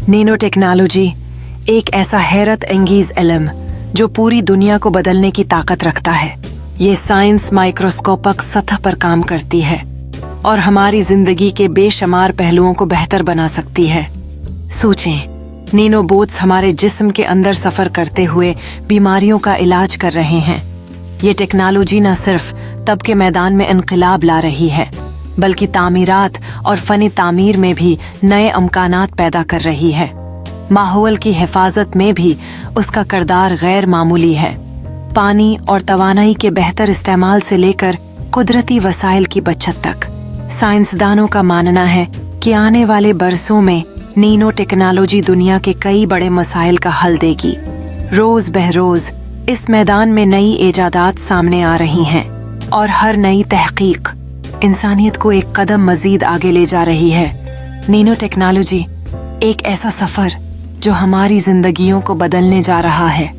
Nano technology एक ऐसा हैरत अंगेज इल्म जो पूरी दुनिया को बदलने की ताकत रखता है। ये साइंस माइक्रोस्कोपिक सतह पर काम करती है और हमारी जिंदगी के बेशुमार पहलुओं को बेहतर बना सकती है। सोचें, नैनो बोट्स हमारे जिस्म के अंदर सफर करते हुए बीमारियों का इलाज कर रहे हैं। ये टेक्नोलॉजी न सिर्फ तब के मैदान में इनकलाब ला रही है, बल्कि तामीरात और फनी तामीर में भी नए अमकानात पैदा कर रही है। माहौल की हिफाजत में भी उसका किरदार गैर मामूली है। पानी और तवानाई के बेहतर इस्तेमाल से लेकर कुदरती वसाइल की बचत तक, साइंसदानों का मानना है कि आने वाले बरसों में नैनो टेक्नोलॉजी दुनिया के कई बड़े मसाइल का हल देगी। रोज बहरोज इस मैदान में नई इजादात सामने आ रही हैं और हर नई तहकीक इंसानियत को एक कदम मजीद आगे ले जा रही है। नैनो टेक्नोलॉजी एक ऐसा सफर जो हमारी जिंदगियों को बदलने जा रहा है।